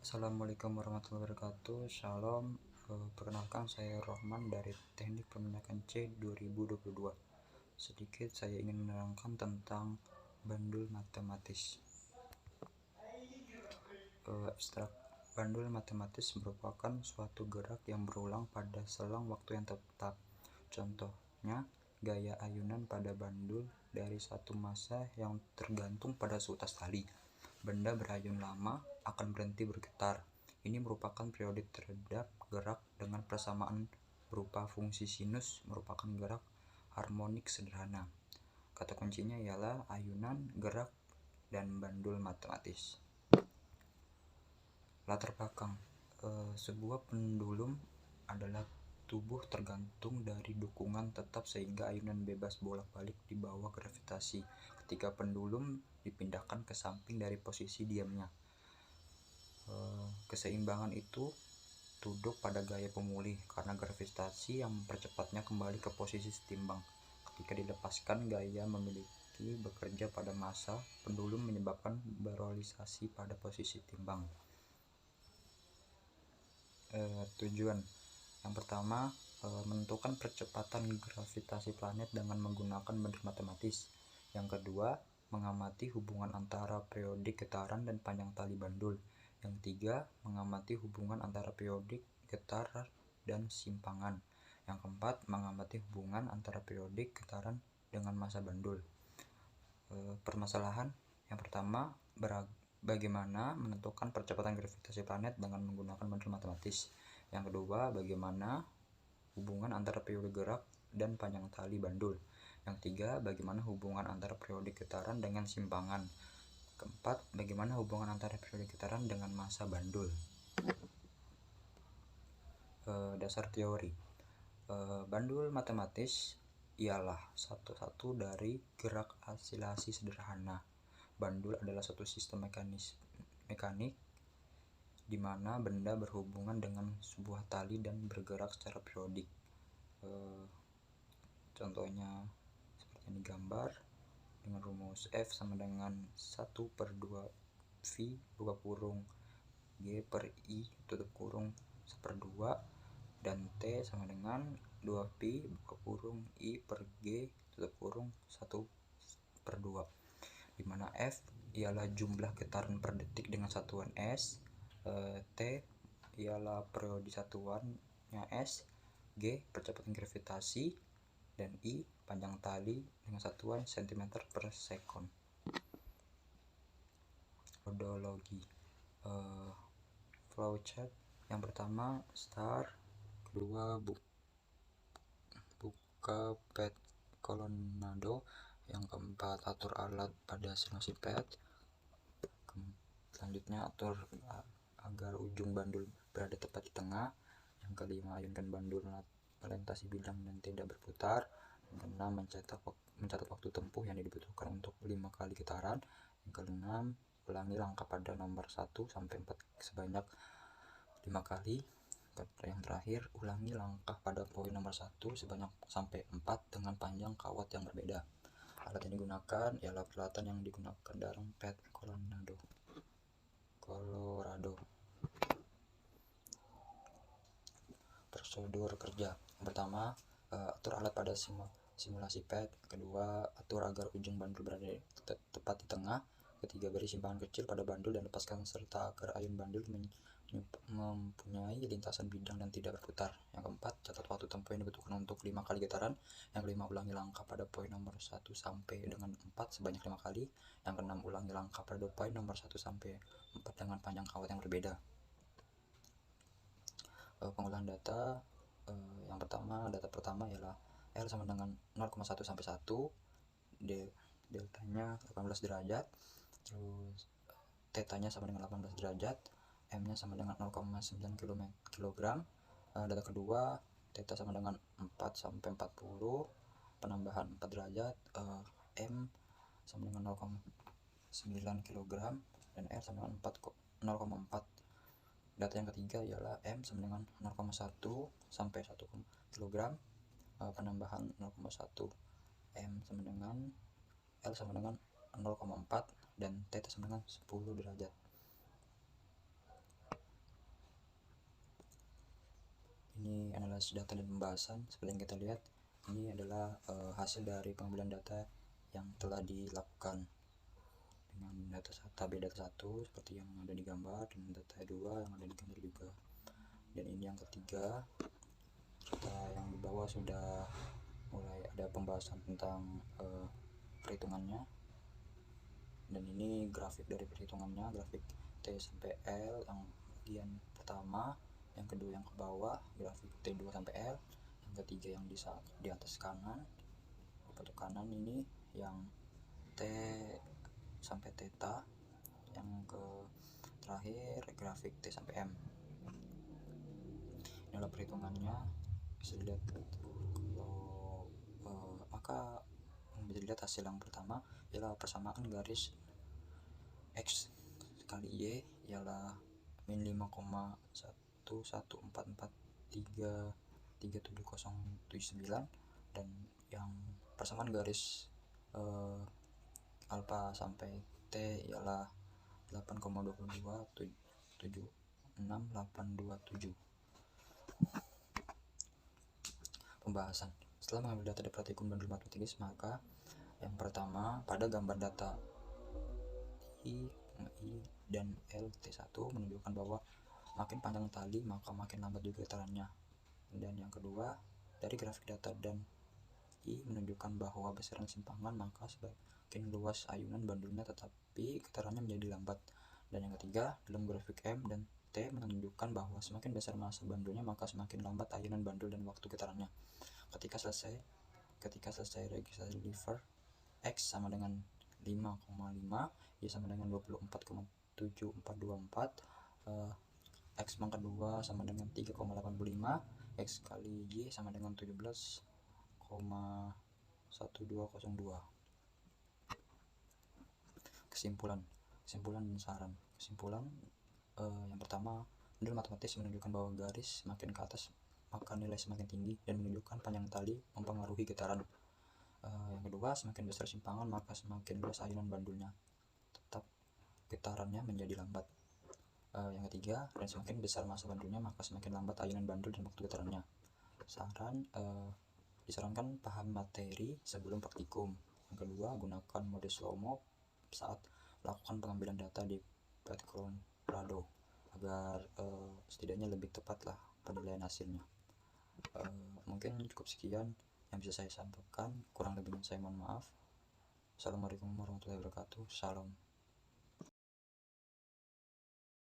Assalamualaikum warahmatullahi wabarakatuh. Shalom. Perkenalkan, saya Rohman dari Teknik Pemindahan C 2022. Sedikit saya ingin menerangkan tentang bandul matematis. Abstrak. Bandul matematis merupakan suatu gerak yang berulang pada selang waktu yang tetap. Contohnya, gaya ayunan pada bandul dari satu massa yang tergantung pada seutas tali. Benda berayun lama akan berhenti bergetar. Ini merupakan periodik terhadap gerak dengan persamaan berupa fungsi sinus merupakan gerak harmonik sederhana. Kata kuncinya ialah ayunan, gerak, dan bandul matematis. Latar belakang. Sebuah pendulum adalah tubuh tergantung dari dukungan tetap sehingga ayunan bebas bolak-balik di bawah gravitasi ketika pendulum dipindahkan ke samping dari posisi diamnya. Keseimbangan itu tunduk pada gaya pemulih karena gravitasi yang mempercepatnya kembali ke posisi setimbang. Ketika dilepaskan, gaya memiliki bekerja pada massa pendulum menyebabkan berolinisasi pada posisi timbang. Tujuan yang pertama, menentukan percepatan gravitasi planet dengan menggunakan bandul matematis. Yang kedua, mengamati hubungan antara periodik getaran dan panjang tali bandul. Yang ketiga, mengamati hubungan antara periodik getar dan simpangan. Yang keempat, mengamati hubungan antara periodik getaran dengan massa bandul. Permasalahan yang pertama, bagaimana menentukan percepatan gravitasi planet dengan menggunakan bandul matematis. Yang kedua, bagaimana hubungan antara periodik gerak dan panjang tali bandul. Yang ketiga, bagaimana hubungan antara periodik getaran dengan simpangan. Keempat, bagaimana hubungan antara periodik getaran dengan massa bandul. Dasar teori. Bandul matematis ialah satu dari gerak asilasi sederhana. Bandul adalah suatu sistem mekanik di mana benda berhubungan dengan sebuah tali dan bergerak secara periodik. Contohnya seperti yang digambar dengan rumus F sama dengan 1/2 V buka kurung G per I tutup kurung 1/2 dan T sama dengan 2pi buka kurung I per G tutup kurung 1/2, dimana F ialah jumlah getaran per detik dengan satuan S, T ialah periode satuannya S, G percepatan gravitasi, dan I panjang tali dengan satuan cm per second. Metodologi. Flowchart. Yang pertama start, kedua buka pad colonnado, yang keempat atur alat pada sinusi pad, selanjutnya atur agar ujung bandul berada tepat di tengah, yang kelima ayunkan bandul melintasi bidang dan tidak berputar, yang keenam mencatat waktu tempuh yang dibutuhkan untuk 5 kali getaran, yang keenam ulangi langkah pada nomor 1 sampai 4 sebanyak 5 kali. Yang terakhir, ulangi langkah pada poin nomor 1 sebanyak sampai 4 dengan panjang kawat yang berbeda. Alat yang digunakan ialah peralatan yang digunakan dalam pad Colorado. Prosedur kerja. Yang pertama, atur alat pada simulasi pad. Kedua, atur agar ujung bandul berada tepat di tengah. Ketiga, beri simpangan kecil pada bandul dan lepaskan serta agar ayun bandul mempunyai lintasan bidang dan tidak berputar. Yang keempat, catat waktu tempuh yang dibutuhkan untuk 5 kali getaran. Yang kelima, ulangi langkah pada poin nomor 1 sampai dengan 4 sebanyak 5 kali. Yang keenam, ulangi langkah pada poin nomor 1 sampai 4 dengan panjang kawat yang berbeda. Pengolahan data. Yang pertama, data pertama ialah L sama dengan 0,1 sampai 1, deltanya 18 derajat, terus tetanya sama dengan 18 derajat, M nya sama dengan 0,9 kg. Data kedua, theta sama dengan 4 sampai 40, penambahan 4 derajat, M sama dengan 0,9 kg dan R sama dengan 0,4. Data yang ketiga ialah M sama dengan 0,1 sampai 1 kg, penambahan 0,1, M sama dengan L sama dengan 0,4 dan theta sama dengan 10 derajat. bahas data dan pembahasan. Seperti yang kita lihat, ini adalah hasil dari pengambilan data yang telah dilakukan dengan tabel data 1 seperti yang ada di gambar, dan data 2 yang ada di gambar juga. Dan ini yang ketiga, kita yang di bawah sudah mulai ada pembahasan tentang perhitungannya. Dan ini grafik dari perhitungannya, grafik T sampai L yang bagian pertama, yang kedua yang ke bawah grafik T2 sampai L, yang ketiga yang di atas kanan, di foto kanan ini yang T sampai theta, yang ke terakhir grafik T sampai M. Inilah perhitungannya, bisa dilihat. Maka bisa dilihat hasil yang pertama ialah persamaan garis X kali Y ialah min 5,114433709, dan yang persamaan garis alfa sampai T ialah 8,2276827. Pembahasan. Setelah mengambil data dari praktikum bandul matematis, maka yang pertama, pada gambar data I dan LT1 menunjukkan bahwa makin panjang tali maka makin lambat juga getarannya. Dan yang kedua, dari grafik data dan I menunjukkan bahwa besaran simpangan maka semakin luas ayunan bandulnya tetapi getarannya menjadi lambat. Dan yang ketiga, dalam grafik M dan T menunjukkan bahwa semakin besar massa bandulnya maka semakin lambat ayunan bandul dan waktu getarannya. Ketika selesai registrasi lever X sama dengan 5,5, Y sama dengan 24,7424, X pangkat 2 sama dengan 3,85, X kali Y sama dengan 17,1202. Kesimpulan dan saran. Kesimpulan, yang pertama, bandul matematis menunjukkan bahwa garis semakin ke atas maka nilai semakin tinggi dan menunjukkan panjang tali mempengaruhi getaran. Yang kedua, semakin besar simpangan maka semakin luas ayunan bandulnya, tetap getarannya menjadi lambat. Yang ketiga, dan semakin besar massa bandulnya maka semakin lambat ayunan bandul dan waktu getarannya. Saran, disarankan paham materi sebelum praktikum. Yang kedua, gunakan mode slow mo saat lakukan pengambilan data di background Prado agar setidaknya lebih tepat lah penilaian hasilnya. Mungkin cukup sekian yang bisa saya sampaikan, kurang lebihnya saya mohon maaf. Assalamualaikum warahmatullahi wabarakatuh. Salam.